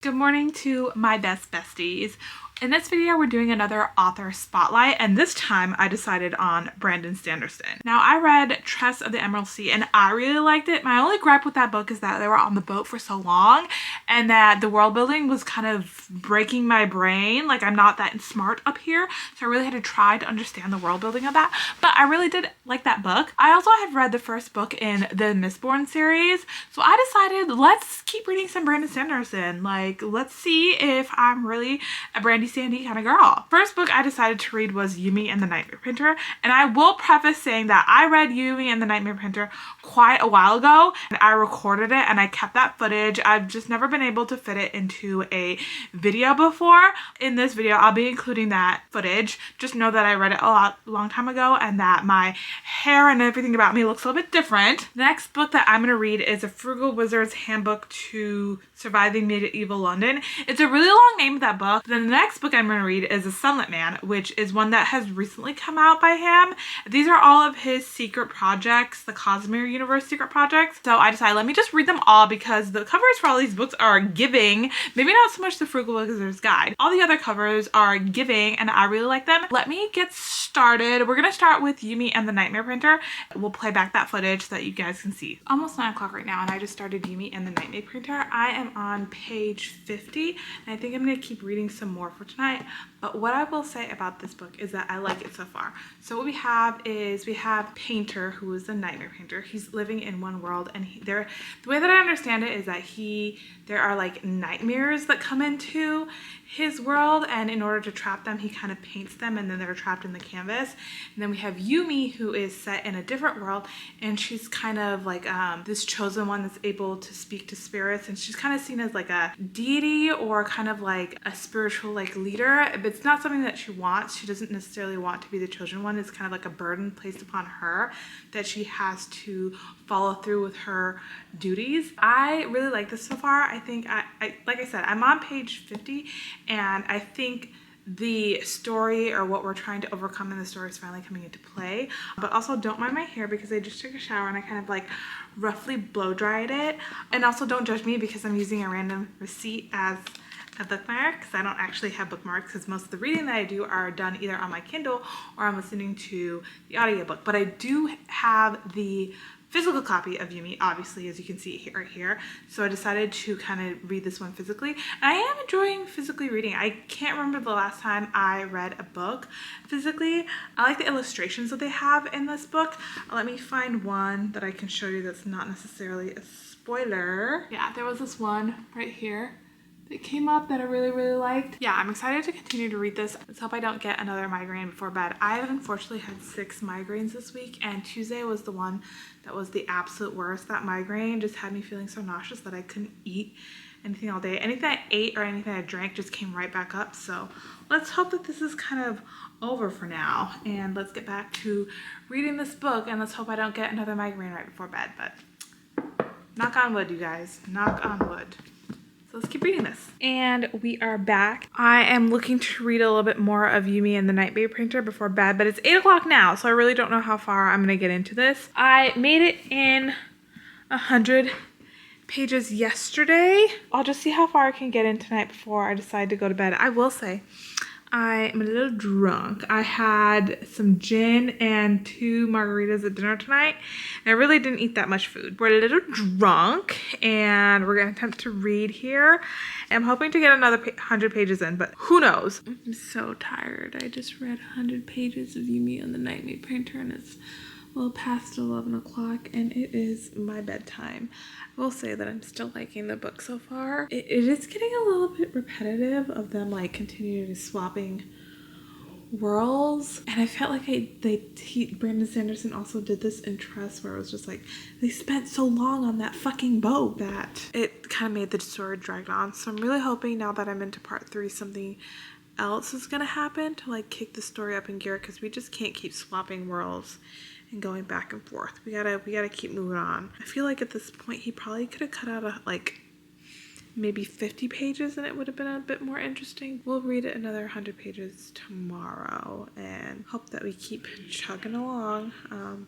Good morning to my best besties. In this video, we're doing another author spotlight, and this time I decided on Brandon Sanderson. Now, I read Tress of the Emerald Sea, and I really liked it. My only gripe with that book is that they were on the boat for so long, and that the world building was kind of breaking my brain. Like, I'm not that smart up here, so I really had to try to understand the world building of that, but I really did like that book. I also have read the first book in the Mistborn series, so I decided let's keep reading some Brandon Sanderson. Like, let's see if I'm really a Brandy Sandy kind of girl. First book I decided to read was Yumi and the Nightmare Printer, and I will preface saying that I read Yumi and the Nightmare Printer quite a while ago, and I recorded it and I kept that footage. I've just never been able to fit it into a video before. In this video, I'll be including that footage. Just know that I read it a long time ago and that my hair and everything about me looks a little bit different. The next book that I'm going to read is A Frugal Wizard's Handbook to Surviving Medieval London. It's a really long name of that book. The next book I'm going to read is A Sunlit Man, which is one that has recently come out by him. These are all of his secret projects, the Cosmere Universe secret projects. So I decided let me just read them all because the covers for all these books are giving. Maybe not so much the Frugal Wizard's Guide. All the other covers are giving and I really like them. Let me get started. We're going to start with Yumi and the Nightmare Printer. We'll play back that footage so that you guys can see. Almost 9 o'clock right now and I just started Yumi and the Nightmare Printer. I am on page 50 and I think I'm going to keep reading some more for tonight. But what I will say about this book is that I like it so far. So what we have is we have Painter, who is the Nightmare Painter. He's living in one world, and the way that I understand it is that there are like nightmares that come into his world, and in order to trap them, he kind of paints them, and then they're trapped in the canvas. And then we have Yumi, who is set in a different world, and she's kind of like this chosen one that's able to speak to spirits, and she's kind of seen as like a deity or kind of like a spiritual like leader, but it's not something that she wants. She doesn't necessarily want to be the chosen one. It's kind of like a burden placed upon her that she has to follow through with her duties. I really like this so far. I think like I said, I'm on page 50, and I think the story or what we're trying to overcome in the story is finally coming into play. But also don't mind my hair because I just took a shower and I kind of like roughly blow dried it. And also don't judge me because I'm using a random receipt as a bookmark, because I don't actually have bookmarks because most of the reading that I do are done either on my Kindle or I'm listening to the audiobook. But I do have the physical copy of Yumi, obviously, as you can see right here. So I decided to kind of read this one physically. And I am enjoying physically reading. I can't remember the last time I read a book physically. I like the illustrations that they have in this book. Let me find one that I can show you that's not necessarily a spoiler. Yeah, there was this one right here that came up that I really liked. Yeah, I'm excited to continue to read this. Let's hope I don't get another migraine before bed. I have unfortunately had 6 migraines this week, and Tuesday was the one that was the absolute worst. That migraine just had me feeling so nauseous that I couldn't eat anything all day. Anything I ate or anything I drank just came right back up. So let's hope that this is kind of over for now, and let's get back to reading this book, and let's hope I don't get another migraine right before bed. But knock on wood, you guys. Knock on wood. So let's keep reading this. And we are back. I am looking to read a little bit more of Yumi and the Nightmare Printer before bed, but it's 8 o'clock now, so I really don't know how far I'm gonna get into this. I made it in 100 pages yesterday. I'll just see how far I can get in tonight before I decide to go to bed. I will say, I am a little drunk. I had some gin and 2 margaritas at dinner tonight, and I really didn't eat that much food. We're a little drunk, and we're gonna attempt to read here. I'm hoping to get another 100 pages in, but who knows? I'm so tired. I just read 100 pages of Yumi on the Nightmare Printer, and it's well past 11 o'clock, and it is my bedtime. I will say that I'm still liking the book so far. It is getting a little bit repetitive of them like continuing swapping worlds, and I felt like Brandon Sanderson also did this in Tress, where it was just like they spent so long on that fucking boat that it kind of made the story drag on. So I'm really hoping now that I'm into part 3 something else is gonna happen to like kick the story up in gear, because we just can't keep swapping worlds and going back and forth. We gotta keep moving on. I feel like at this point he probably could have cut out maybe 50 pages and it would have been a bit more interesting. We'll read it another 100 pages tomorrow and hope that we keep chugging along.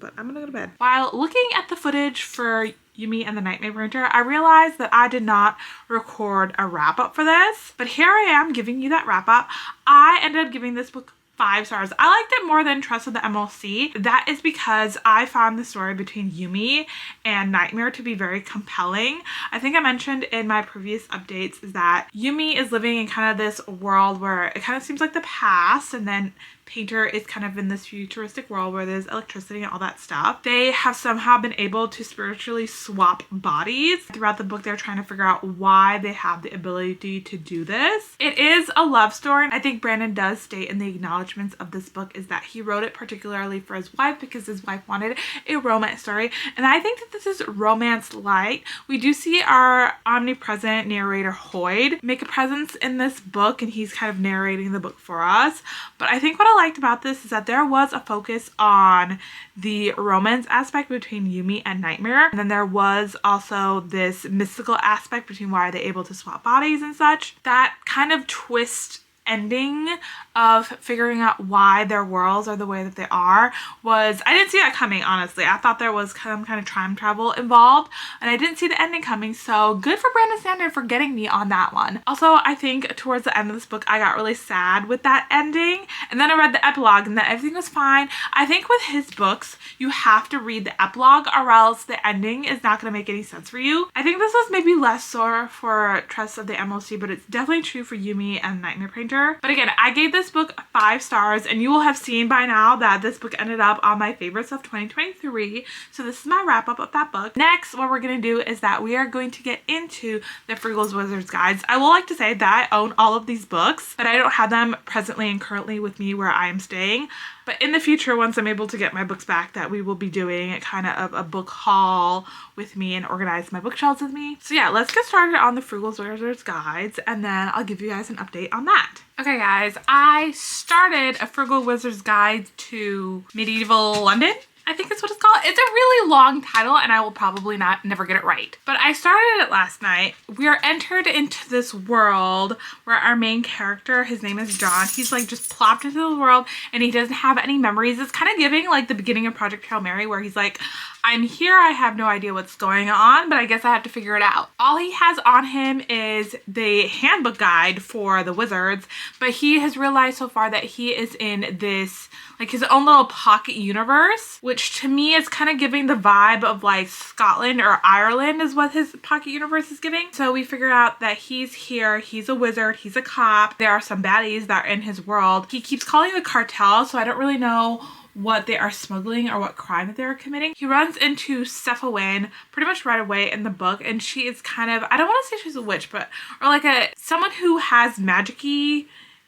But I'm gonna go to bed. While looking at the footage for Yumi and the Nightmare Printer, I realized that I did not record a wrap up for this, but here I am giving you that wrap up. I ended up giving this book 5 stars. I liked it more than Tress of the MLC. That is because I found the story between Yumi and Nightmare to be very compelling. I think I mentioned in my previous updates is that Yumi is living in kind of this world where it kind of seems like the past, and then Painter is kind of in this futuristic world where there's electricity and all that stuff. They have somehow been able to spiritually swap bodies. Throughout the book, they're trying to figure out why they have the ability to do this. It is a love story. I think Brandon does state in the acknowledgments of this book is that he wrote it particularly for his wife because his wife wanted a romance story. And I think that this is romance light. We do see our omnipresent narrator Hoyd make a presence in this book, and he's kind of narrating the book for us. But I think what I liked about this is that there was a focus on the romance aspect between Yumi and Nightmare, and then there was also this mystical aspect between why are they able to swap bodies and such. That kind of twist ending of figuring out why their worlds are the way that they are was, I didn't see that coming, honestly. I thought there was some kind of time travel involved, and I didn't see the ending coming, so good for Brandon Sanderson for getting me on that one. Also, I think towards the end of this book I got really sad with that ending, and then I read the epilogue and then everything was fine. I think with his books you have to read the epilogue or else the ending is not going to make any sense for you. I think this was maybe less so for Tress of the MLC, but it's definitely true for Yumi and Nightmare Painter. But again, I gave this book 5 stars, and you will have seen by now that this book ended up on my favorites of 2023. So this is my wrap up of that book. Next, what we're going to do is that we are going to get into the Frugal's Wizard's Guides. I will like to say that I own all of these books, but I don't have them presently and currently with me where I am staying. But in the future, once I'm able to get my books back, that we will be doing kind of a book haul with me and organize my bookshelves with me. So yeah, let's get started on the Frugal's Wizard's Guides, and then I'll give you guys an update on that. Okay guys, I started a Frugal Wizard's Guide to Medieval London. I think that's what it's called. It's a really long title and I will probably never get it right. But I started it last night. We are entered into this world where our main character, his name is John, he's like just plopped into the world and he doesn't have any memories. It's kind of giving like the beginning of Project Hail Mary where he's like, I'm here, I have no idea what's going on, but I guess I have to figure it out. All he has on him is the handbook guide for the wizards, but he has realized so far that he is in this, like his own little pocket universe, which to me is kind of giving the vibe of like Scotland or Ireland is what his pocket universe is giving. So we figure out that he's here, he's a wizard, he's a cop, there are some baddies that are in his world. He keeps calling the cartel, so I don't really know what they are smuggling or what crime that they're committing. He runs into Cephawin pretty much right away in the book, and she is kind of, I don't want to say she's a witch, but or like someone who has magic-y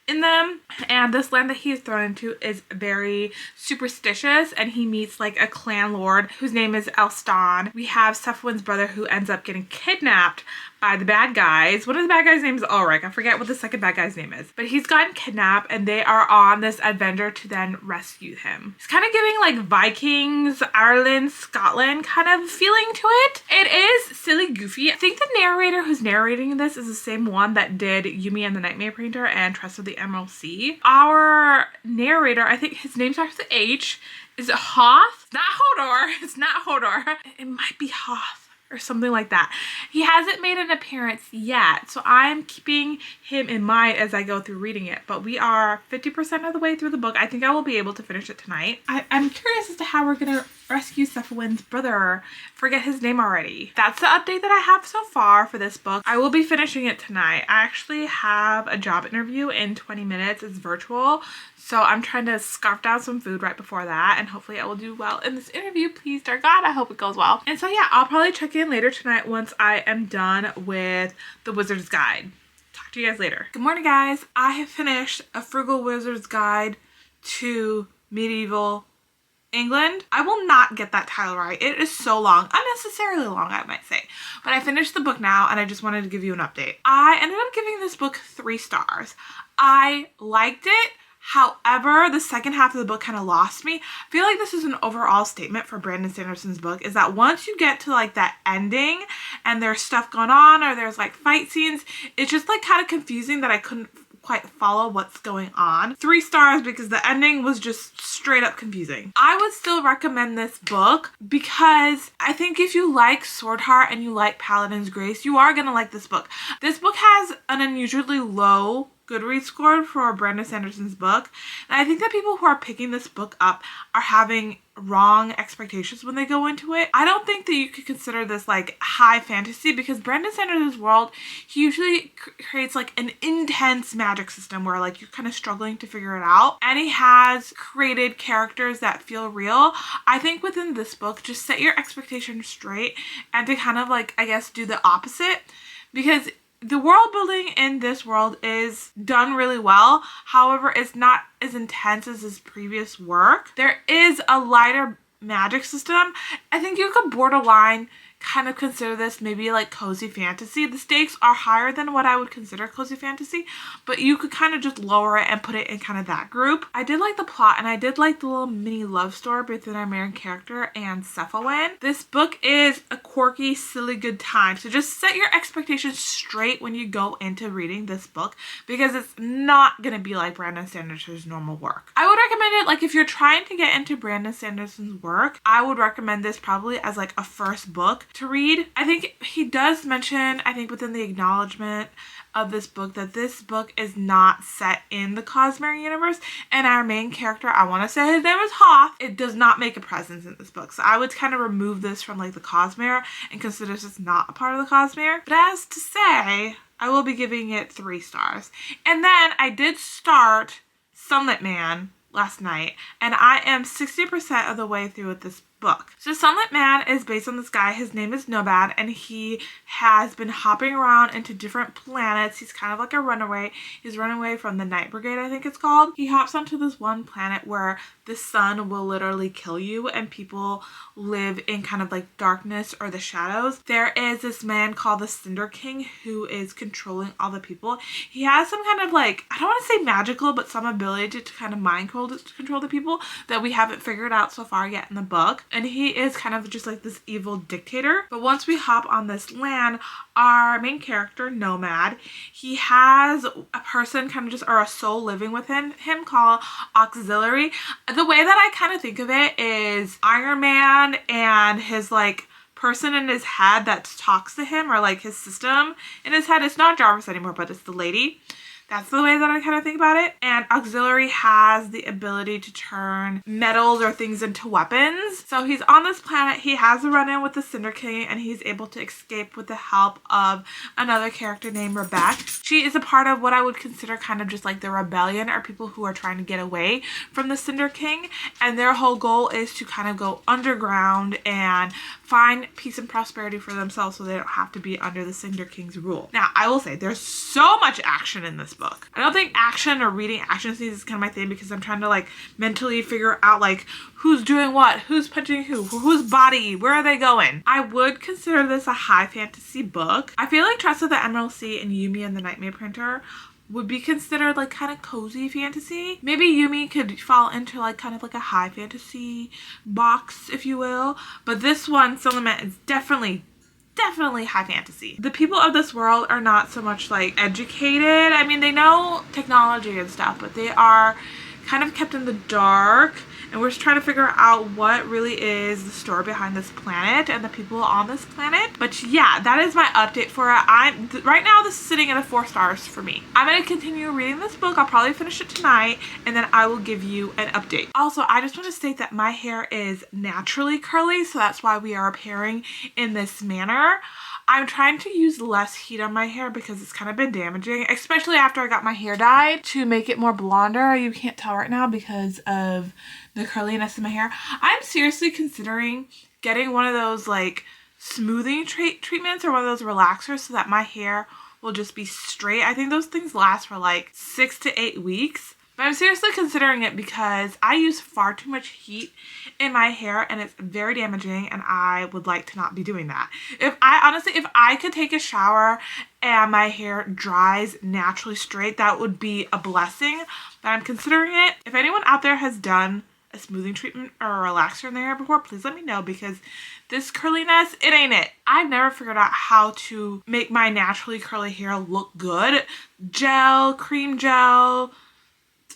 in them, and this land that he is thrown into is very superstitious, and he meets like a clan lord whose name is Elston. We have Cephawin's brother who ends up getting kidnapped by the bad guys. One of the bad guys' name is Ulrich. I forget what the second bad guy's name is, but he's gotten kidnapped and they are on this adventure to then rescue him. It's kind of giving like Vikings, Ireland, Scotland kind of feeling to it. It is silly goofy. I think the narrator who's narrating this is the same one that did Yumi and the Nightmare Painter and Tress of the MLC. Our narrator, I think his name starts with H. Is it Hoth? Not Hodor. It's not Hodor. It might be Hoth or something like that. He hasn't made an appearance yet, so I'm keeping him in mind as I go through reading it, but we are 50% of the way through the book. I think I will be able to finish it tonight. I'm curious as to how we're gonna rescue Cephawin's brother. Forget his name already. That's the update that I have so far for this book. I will be finishing it tonight. I actually have a job interview in 20 minutes. It's virtual, so I'm trying to scarf down some food right before that, and hopefully I will do well in this interview. Please, dear God, I hope it goes well. And so yeah, I'll probably check in later tonight once I am done with the Wizard's Guide. Talk to you guys later. Good morning, guys. I have finished A Frugal Wizard's Guide to Medieval England. I will not get that title right. It is so long. Unnecessarily long, I might say. But I finished the book now and I just wanted to give you an update. I ended up giving this book 3 stars. I liked it. However, the second half of the book kind of lost me. I feel like this is an overall statement for Brandon Sanderson's book, is that once you get to like that ending and there's stuff going on or there's like fight scenes, it's just like kind of confusing that I couldn't quite follow what's going on. 3 stars because the ending was just straight up confusing. I would still recommend this book because I think if you like Sword Heart and you like Paladin's Grace, you are gonna like this book. This book has an unusually low Goodreads score for Brandon Sanderson's book, and I think that people who are picking this book up are having wrong expectations when they go into it. I don't think that you could consider this like high fantasy because Brandon Sanderson's world, he usually creates like an intense magic system where like you're kind of struggling to figure it out, and he has created characters that feel real. I think within this book, just set your expectations straight and to kind of like, I guess, do the opposite, because the world building in this world is done really well. However, it's not as intense as his previous work. There is a lighter magic system. I think you could borderline kind of consider this maybe like cozy fantasy. The stakes are higher than what I would consider cozy fantasy, but you could kind of just lower it and put it in kind of that group. I did like the plot, and I did like the little mini love story between our main character and Cephalin. This book is a quirky, silly, good time. So just set your expectations straight when you go into reading this book, because it's not going to be like Brandon Sanderson's normal work. I would recommend it like if you're trying to get into Brandon Sanderson's work, I would recommend this probably as like a first book to read. I think he does mention, I think within the acknowledgement of this book, that this book is not set in the Cosmere universe, and our main character, I want to say his name is Hoth, it does not make a presence in this book. So I would kind of remove this from like the Cosmere and consider this not a part of the Cosmere. But as to say, I will be giving it 3 stars. And then I did start Sunlit Man last night, and I am 60% of the way through with this book. So Sunlit Man is based on this guy. His name is Nomad, and he has been hopping around into different planets. He's kind of like a runaway. He's run away from the Night Brigade, I think it's called. He hops onto this one planet where the sun will literally kill you and people live in kind of like darkness or the shadows. There is this man called the Cinder King who is controlling all the people. He has some kind of like, I don't want to say magical, but some ability to kind of mind control the people that we haven't figured out so far yet in the book. And he is kind of just like this evil dictator. But once we hop on this land, our main character, Nomad, he has a person kind of just, or a soul living within him called Auxiliary. The way that I kind of think of it is Iron Man and his like person in his head that talks to him, or like his system in his head. It's not Jarvis anymore, but it's the lady. That's the way that I kind of think about it. And Auxiliary has the ability to turn metals or things into weapons. So he's on this planet. He has a run-in with the Cinder King, and he's able to escape with the help of another character named Rebecca. She is a part of what I would consider kind of just like the rebellion, or people who are trying to get away from the Cinder King. And their whole goal is to kind of go underground and find peace and prosperity for themselves so they don't have to be under the Cinder King's rule. Now, I will say there's so much action in this book. I don't think action or reading action scenes is kind of my thing, because I'm trying to like mentally figure out like who's doing what, who's punching who, whose body, where are they going. I would consider this a high fantasy book. I feel like Tress of the Emerald Sea and Yumi and the Nightmare Printer would be considered like kind of cozy fantasy. Maybe Yumi could fall into like kind of like a high fantasy box, if you will. But this one, Sunlit, is definitely high fantasy. The people of this world are not so much like educated. I mean, they know technology and stuff, but they are kind of kept in the dark, and we're just trying to figure out what really is the story behind this planet and the people on this planet. But yeah, that is my update for it. Right now this is sitting at a 4 stars for me. I'm going to continue reading this book. I'll probably finish it tonight, and then I will give you an update. Also, I just want to state that my hair is naturally curly, so that's why we are appearing in this manner. I'm trying to use less heat on my hair because it's kind of been damaging, especially after I got my hair dyed, to make it more blonder. You can't tell right now because of the curliness in my hair. I'm seriously considering getting one of those like smoothing treatments or one of those relaxers so that my hair will just be straight. I think those things last for like 6 to 8 weeks. But I'm seriously considering it because I use far too much heat in my hair and it's very damaging, and I would like to not be doing that. If I could take a shower and my hair dries naturally straight, that would be a blessing. But I'm considering it. If anyone out there has done a smoothing treatment or a relaxer in their hair before, please let me know, because this curliness, it ain't it. I've never figured out how to make my naturally curly hair look good. Gel, cream gel,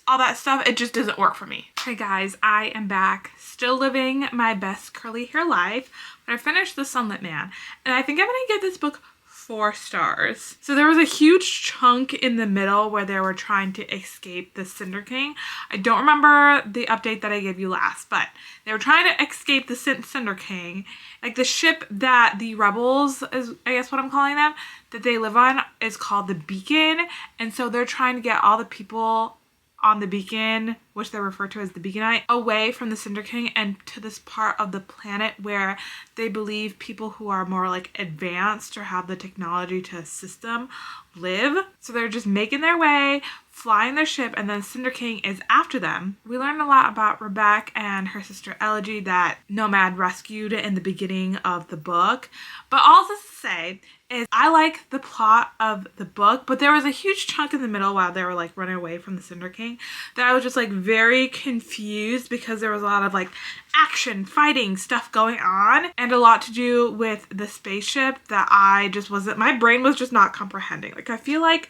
all that stuff, it just doesn't work for me. Okay guys, I am back, still living my best curly hair life, but I finished The Sunlit Man, and I think I'm gonna give this book 4 stars. So there was a huge chunk in the middle where they were trying to escape the Cinder King. I don't remember the update that I gave you last, but they were trying to escape the Cinder King. Like the ship that the rebels, is I guess what I'm calling them, that they live on is called the Beacon, and so they're trying to get all the people on the Beacon, which they refer to as the Beaconite, away from the Cinder King and to this part of the planet where they believe people who are more like advanced or have the technology to assist them live. So they're just making their way, flying their ship, and then Cinder King is after them. We learned a lot about Rebecca and her sister Elegy that Nomad rescued in the beginning of the book. But all this to say is I like the plot of the book, but there was a huge chunk in the middle while they were like running away from the Cinder King that I was just like very confused, because there was a lot of like action, fighting stuff going on, and a lot to do with the spaceship that I just wasn't, my brain was just not comprehending. Like I feel like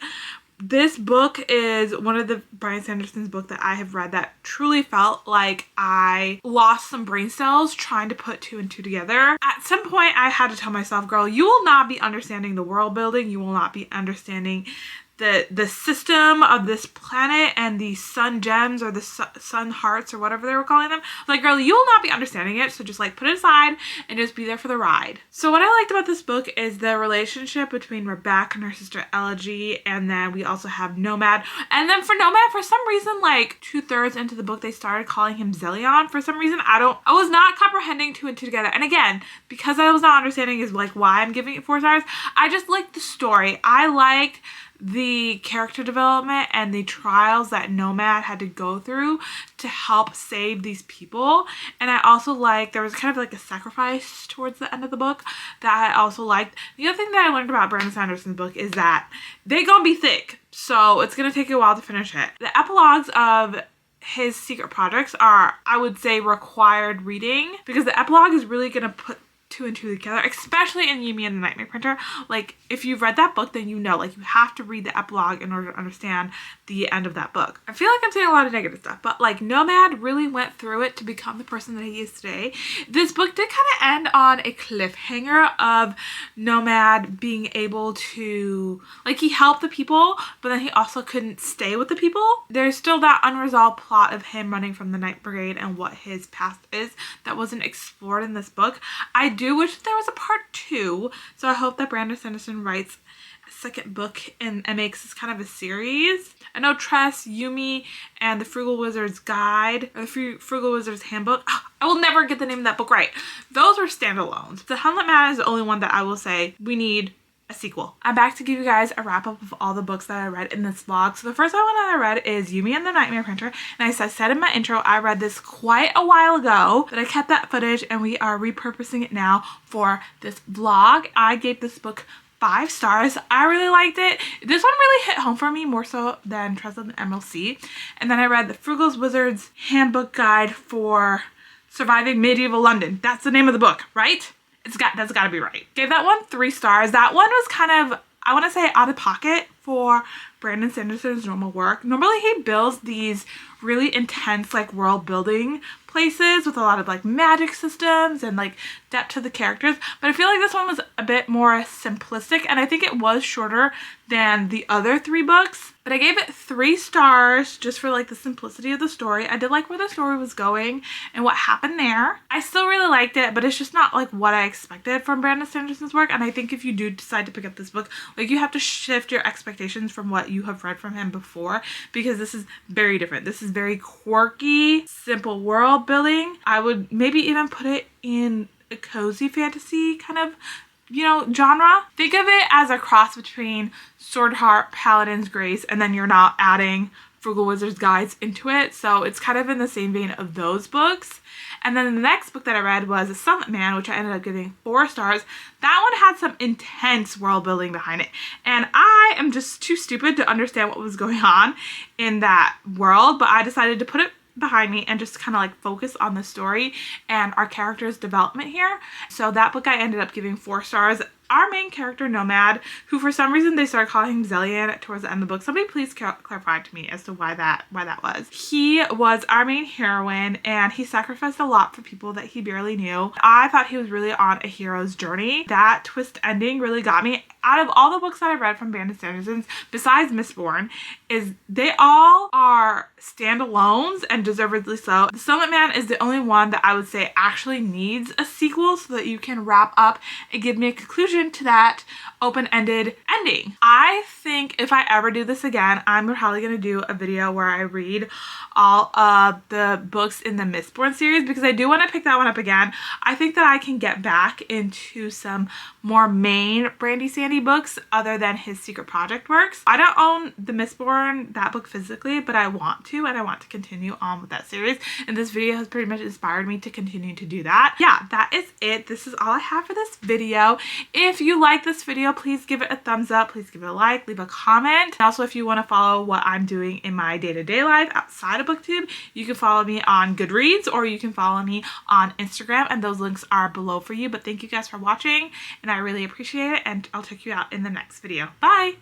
this book is one of the Brandon Sanderson's book that I have read that truly felt like I lost some brain cells trying to put 2 and 2 together. At some point I had to tell myself, girl, you will not be understanding the world building. You will not be understanding the system of this planet and the sun gems or the sun hearts or whatever they were calling them. Like, girl, you will not be understanding it, so just like put it aside and just be there for the ride. So what I liked about this book is the relationship between Rebecca and her sister Elegy, and then we also have Nomad. And then for Nomad, for some reason, like 2/3 into the book, they started calling him Zelion. For some reason, I was not comprehending 2 and 2 together. And again, because I was not understanding is like why I'm giving it 4 stars. I just liked the story. I liked the character development and the trials that Nomad had to go through to help save these people. And I also like, there was kind of like a sacrifice towards the end of the book that I also liked. The other thing that I learned about Brandon Sanderson's book is that they gonna be thick, so it's gonna take you a while to finish it. The epilogues of his secret projects are, I would say, required reading, because the epilogue is really gonna put 2 and 2 together, especially in Yumi and the Nightmare Printer. Like, if you've read that book, then you know, like, you have to read the epilogue in order to understand the end of that book. I feel like I'm saying a lot of negative stuff, but like Nomad really went through it to become the person that he is today. This book did kind of end on a cliffhanger of Nomad being able to, like, he helped the people, but then he also couldn't stay with the people. There's still that unresolved plot of him running from the Night Brigade and what his past is that wasn't explored in this book. I do wish there was a part 2, so I hope that Brandon Sanderson writes a second book and makes this kind of a series. I know Tress, Yumi, and the Frugal Wizard's Guide, or the Frugal Wizard's Handbook. I will never get the name of that book right. Those were standalones. The Sunlit Man is the only one that I will say we need a sequel. I'm back to give you guys a wrap up of all the books that I read in this vlog. So the first one that I read is Yumi and the Nightmare Printer. And as I said in my intro, I read this quite a while ago, but I kept that footage and we are repurposing it now for this vlog. I gave this book 5 stars. I really liked it. This one really hit home for me, more so than Tress of the MLC. And then I read the Frugal Wizard's Handbook Guide for Surviving Medieval London. That's the name of the book, right? That's gotta be right. Gave that one 3 stars. That one was kind of, I want to say, out of pocket for Brandon Sanderson's normal work. Normally he builds these really intense like world building places with a lot of like magic systems and like depth to the characters, but I feel like this one was a bit more simplistic, and I think it was shorter than the other 3 books, but I gave it 3 stars just for like the simplicity of the story. I did like where the story was going and what happened there. I still really liked it, but it's just not like what I expected from Brandon Sanderson's work, and I think if you do decide to pick up this book, like, you have to shift your expectations from what you have read from him before, because this is very different. This is very quirky, simple world building. I would maybe even put it in a cozy fantasy kind of, you know, genre. Think of it as a cross between Sword Heart, Paladin's Grace, and then you're not adding Frugal Wizard's guides into it, so it's kind of in the same vein of those books. And then the next book that I read was Sunlit Man, which I ended up giving 4 stars. That one had some intense world building behind it, and I am just too stupid to understand what was going on in that world, but I decided to put it behind me and just kind of like focus on the story and our character's development here. So that book I ended up giving 4 stars. Our main character, Nomad, who for some reason they started calling him Zellian towards the end of the book. Somebody please clarify to me as to why that was. He was our main heroine, and he sacrificed a lot for people that he barely knew. I thought he was really on a hero's journey. That twist ending really got me. Out of all the books that I've read from Brandon Sanderson, besides Mistborn, is they all are standalones and deservedly so. The Sunlit Man is the only one that I would say actually needs a sequel so that you can wrap up and give me a conclusion to that open-ended ending. I think if I ever do this again, I'm probably going to do a video where I read all of the books in the Mistborn series, because I do want to pick that one up again. I think that I can get back into some more main Brandy Sandy books other than his Secret Project works. I don't own the Mistborn, that book physically, but I want to, and I want to continue on with that series, and this video has pretty much inspired me to continue to do that. Yeah, that is it. This is all I have for this video. If you like this video, please give it a thumbs up, please give it a like, leave a comment. And also, if you want to follow what I'm doing in my day-to-day life outside of BookTube, you can follow me on Goodreads, or you can follow me on Instagram, and those links are below for you. But thank you guys for watching, and I really appreciate it, and I'll check you out in the next video. Bye!